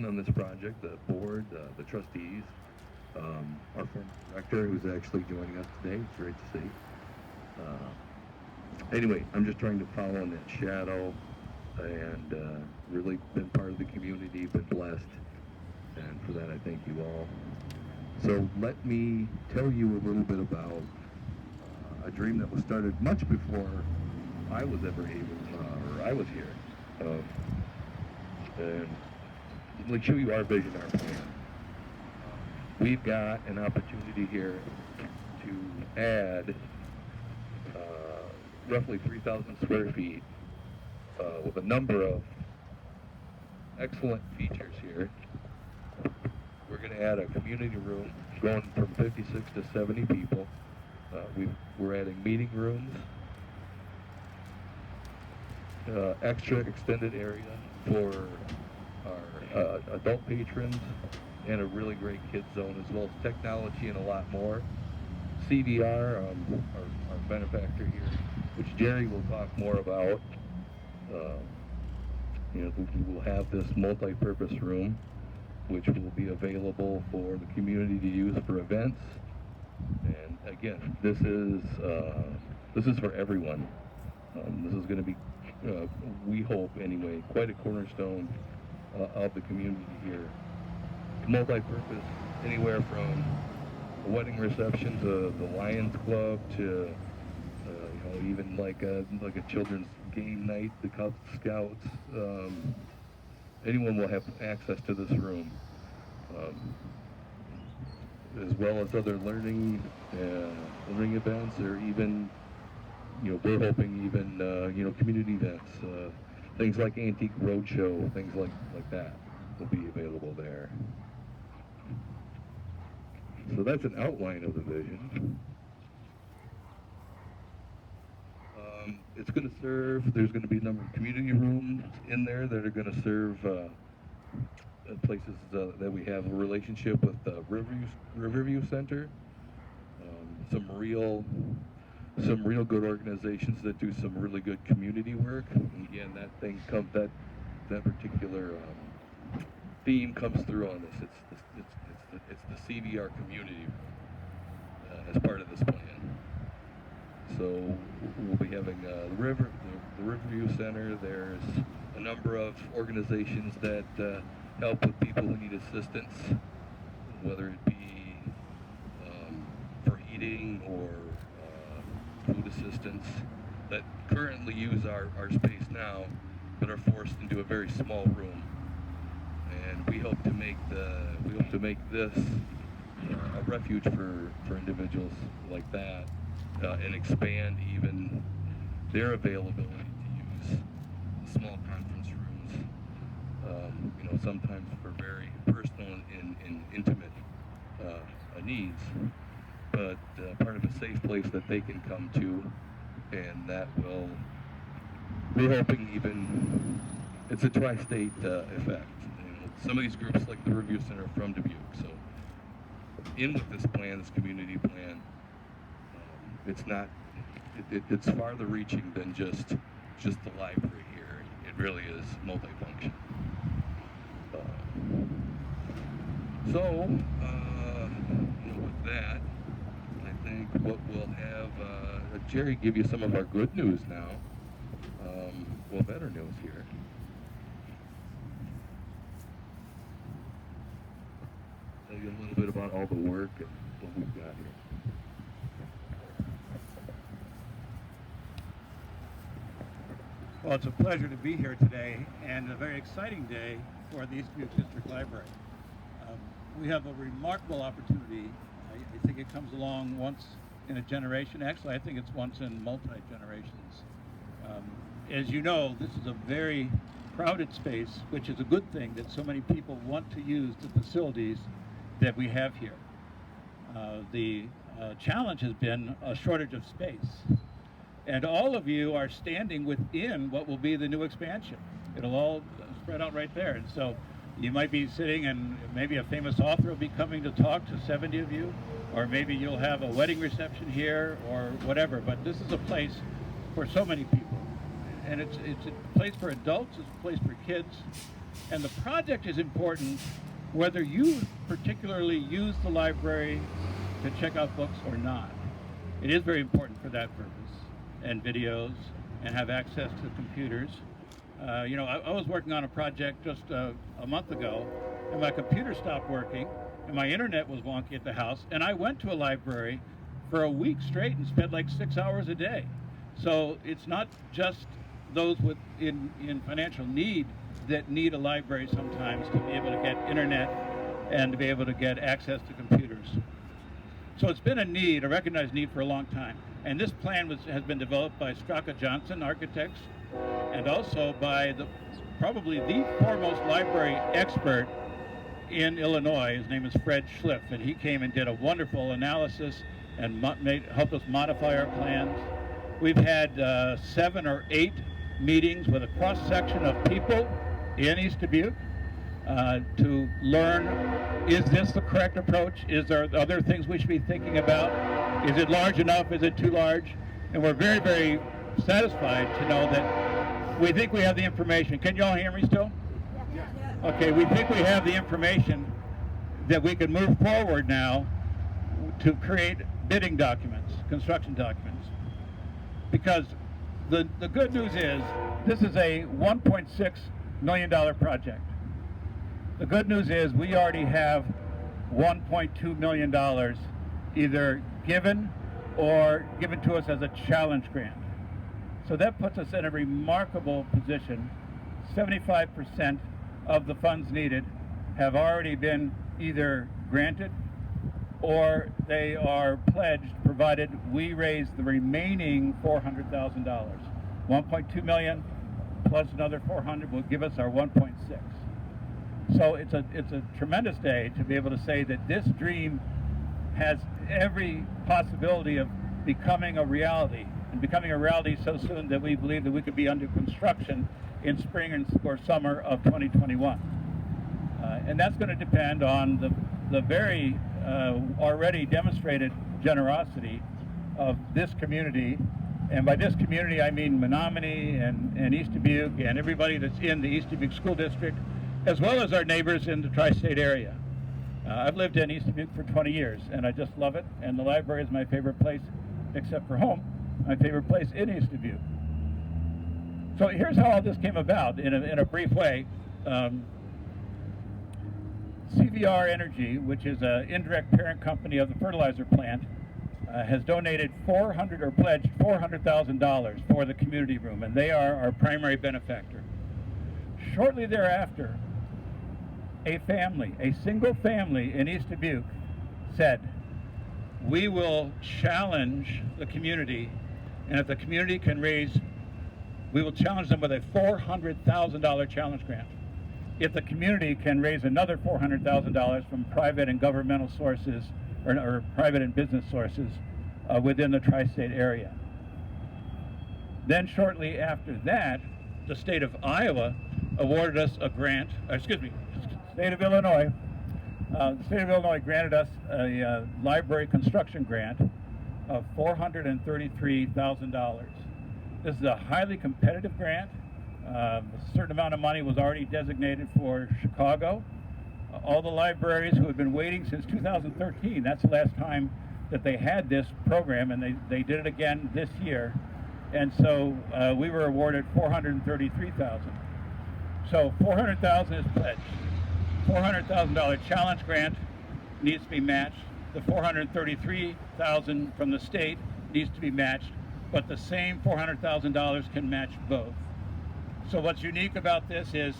on this project, the board, the trustees, our former director who's actually joining us today. It's great to see. Anyway, I'm just trying to follow in that shadow and really been part of the community, been blessed, and for that I thank you all. So let me tell you a little bit about a dream that was started much before I was ever able, or I was here. And let me show you our vision, our plan. We've got an opportunity here to add roughly 3,000 square feet with a number of excellent features here. We're going to add a community room going from 56 to 70 people. We're adding meeting rooms, extra extended area for our adult patrons, and a really great kids zone, as well as technology and a lot more. CVR, our benefactor here, which Jerry will talk more about. We will have this multi-purpose room, which will be available for the community to use for events. And again, this is for everyone. This is going to be, we hope anyway, quite a cornerstone of the community here. Multi-purpose, anywhere from a wedding reception to the Lions Club to even like a children's game night, the Cub Scouts. Anyone will have access to this room, as well as other learning events, or even we're hoping even community events, things like Antique Roadshow, things like that will be available there. So that's an outline of the vision. It's going to serve, there's going to be a number of community rooms in there that are going to serve places that we have a relationship with Riverview Center. Some real good organizations that do some really good community work. And again, that particular theme comes through on this. It's the CVR community as part of this plan. So we'll be having the Riverview Center. There's a number of organizations that help with people who need assistance, whether it be for eating or food assistance, that currently use our space now, but are forced into a very small room. And we hope to make this a refuge for individuals like that, and expand even their availability to use small conference rooms. Sometimes for very personal and intimate needs, but part of a safe place that they can come to, and that we're hoping even, it's a tri-state effect. Some of these groups, like the Review Center, are from Dubuque, so in with this plan, this community plan, it's farther reaching than just the library here. It really is multifunction. With that, I think what we'll have Jerry give you some of our good news now. Better news here. Tell you a little bit about all the work and what we've got here. Well, it's a pleasure to be here today, and a very exciting day for the East Dubuque District Library. We have a remarkable opportunity. I think it comes along once in a generation. Actually, I think it's once in multi-generations. As you know, this is a very crowded space, which is a good thing, that so many people want to use the facilities that we have here. The challenge has been a shortage of space. And all of you are standing within what will be the new expansion. It'll all spread out right there. And so you might be sitting, and maybe a famous author will be coming to talk to 70 of you, or maybe you'll have a wedding reception here or whatever. But this is a place for so many people. And it's a place for adults, it's a place for kids, And the project is important whether you particularly use the library to check out books or not. It is very important for that purpose, and videos, and have access to computers. I was working on a project just a month ago, and my computer stopped working, and my internet was wonky at the house, and I went to a library for a week straight and spent like 6 hours a day. So it's not just those in financial need that need a library sometimes to be able to get internet and to be able to get access to computers. So it's been a recognized need for a long time. And this plan has been developed by Straka Johnson Architects, and also by probably the foremost library expert in Illinois. His name is Fred Schliff, and he came and did a wonderful analysis and helped us modify our plans. We've had 7 or 8 meetings with a cross-section of people in East Dubuque to learn, is this the correct approach? Is there other things we should be thinking about? Is it large enough? Is it too large? And we're very, very satisfied to know that we think we have the information. Can you all hear me still? Okay, we think we have the information that we can move forward now to create bidding documents, construction documents. Because the good news is this is a $1.6 million project. The good news is we already have $1.2 million either given or given to us as a challenge grant. So that puts us in a remarkable position. 75% of the funds needed have already been either granted or they are pledged, provided we raise the remaining $400,000. 1.2 million plus another 400 will give us our 1.6. So it's a tremendous day to be able to say that this dream has every possibility of becoming a reality, and becoming a reality so soon that we believe that we could be under construction in spring or summer of 2021. And that's going to depend on the very already demonstrated generosity of this community. And by this community, I mean Menominee and East Dubuque and everybody that's in the East Dubuque School District, as well as our neighbors in the tri-state area. I've lived in East Dubuque for 20 years, and I just love it. And the library is my favorite place, except for home, my favorite place in East Dubuque. So here's how all this came about in a brief way. CVR Energy, which is an indirect parent company of the fertilizer plant, has donated pledged $400,000 for the community room, and they are our primary benefactor. Shortly thereafter, a single family in East Dubuque said, we will challenge the community, and if the community can raise, we will challenge them with a $400,000 challenge grant. If the community can raise another $400,000 from private and governmental sources, or private and business sources within the tri-state area. Then shortly after that, the state of Iowa awarded us a grant, state of Illinois. The state of Illinois granted us a library construction grant of $433,000. This is a highly competitive grant. A certain amount of money was already designated for Chicago. All the libraries who had been waiting since 2013, that's the last time that they had this program, and they did it again this year. And so we were awarded $433,000. So $400,000 is pledged. $400,000 challenge grant needs to be matched. The $433,000 from the state needs to be matched, but the same $400,000 can match both. So what's unique about this is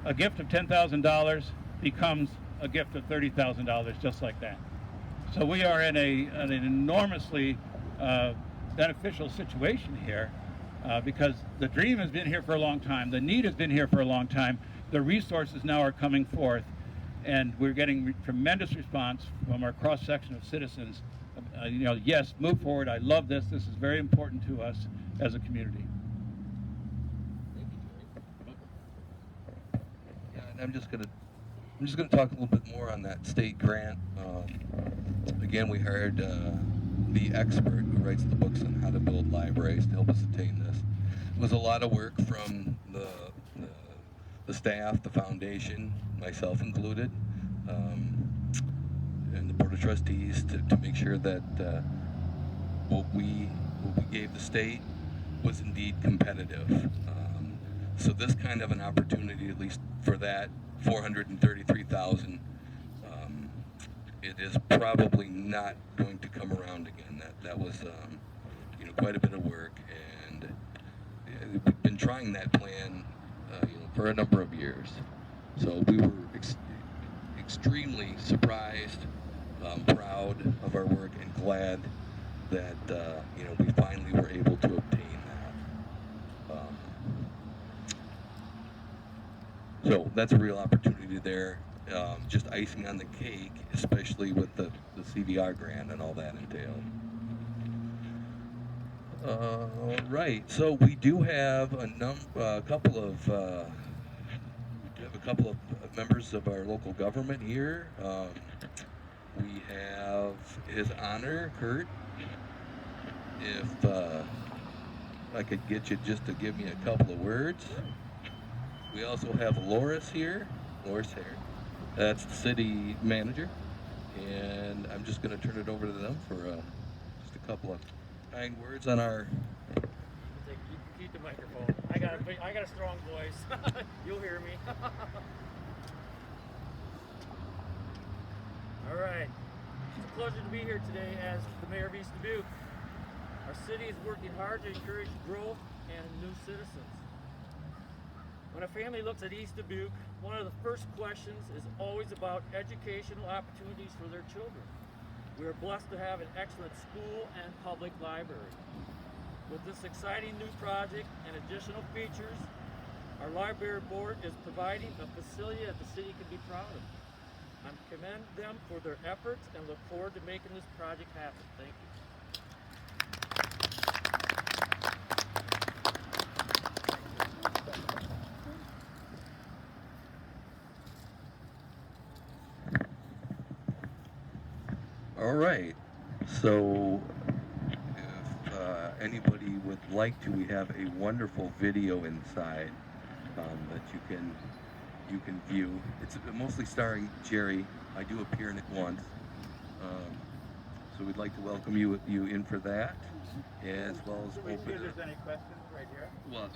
a gift of $10,000 becomes a gift of $30,000 just like that. So we are in an enormously beneficial situation here because the dream has been here for a long time. The need has been here for a long time. The resources now are coming forth, and we're getting tremendous response from our cross-section of citizens. Yes, move forward. I love this. This is very important to us as a community. Yeah, and I'm just gonna talk a little bit more on that state grant. Again, we hired the expert who writes the books on how to build libraries to help us attain this. It was a lot of work from the the staff, the foundation, myself included, and the board of trustees to make sure that what we gave the state was indeed competitive. So this kind of an opportunity, at least for that 433,000, it is probably not going to come around again. That was quite a bit of work, and we've been trying that plan for a number of years. So we were extremely surprised, proud of our work, and glad that we finally were able to obtain that. So that's a real opportunity there. Just icing on the cake, especially with the CDR grant and all that entailed. Right. So we do have a couple of members of our local government here. We have His Honor Kurt. If I could get you just to give me a couple of words. We also have Loris here. Loris here. That's the city manager, and I'm just going to turn it over to them for just a couple of kind words on our. Keep the microphone. I got a strong voice. You'll hear me. All right. It's a pleasure to be here today as the mayor of East Dubuque. Our city is working hard to encourage growth and new citizens. When a family looks at East Dubuque, one of the first questions is always about educational opportunities for their children. We are blessed to have an excellent school and public library. With this exciting new project and additional features, our library board is providing a facility that the city can be proud of. I commend them for their efforts and look forward to making this project happen. Thank you. All right. So if anybody would like to, we have a wonderful video inside that you can view. It's mostly starring Jerry. I do appear in it once. So we'd like to welcome you in for that, as well as open If there's any questions right here. well,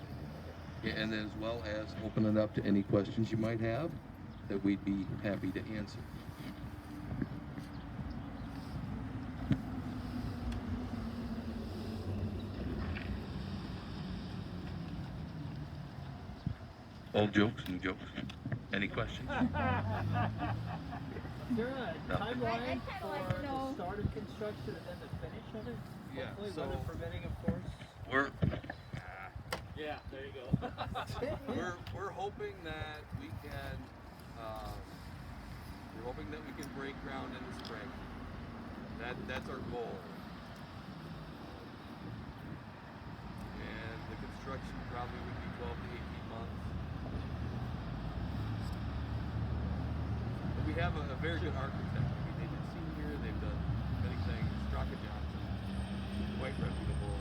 yeah, and as well as open it up to any questions you might have that we'd be happy to answer. Old jokes, new jokes. Any questions? Is there a timeline for the start of construction and then the finish of it? Yeah, Hopefully, so- weather permitting, of course. Yeah, there you go. We're hoping that we can break ground in the spring. That's our goal. And the construction probably would be 12 to 18 months. But we have a very good architect. I mean, they've been senior, they've done many things. Straka Johnson, quite reputable.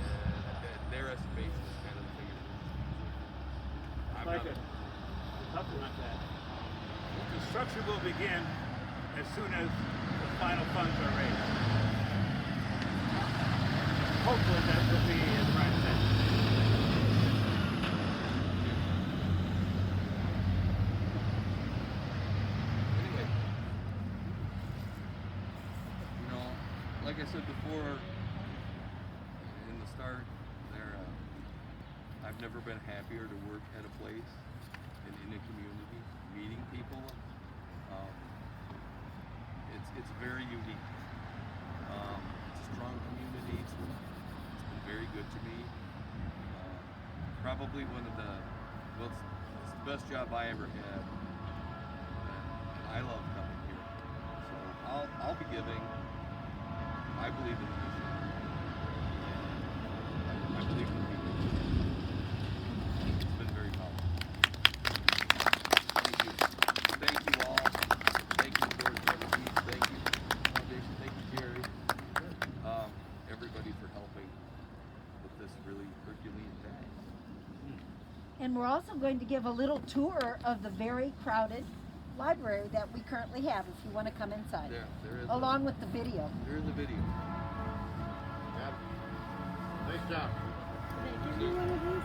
And their estimation is kind of the figure. I'm Like not- it. Supplement that. Construction will begin as soon as the final funds are raised. Hopefully that will be in the right sense. Anyway, like I said before, in the start, I've never been happier to work at a place and in a community, meeting people. It's very unique. It's a strong community. It's been very good to me. Probably one of it's the best job I ever had. And I love coming here. So I'll be giving. I believe in the mission. I believe in the people. It's been very powerful. Thank you. Thank you all. Thank you, Board of Trustees. Thank you, Foundation. Thank you, Jerry. Everybody for helping with this really Herculean task. And And we're also going to give a little tour of the very crowded library that we currently have, if you want to come inside. There is along with the video. There is a video. Yeah. Nice job. Can I give you one of these?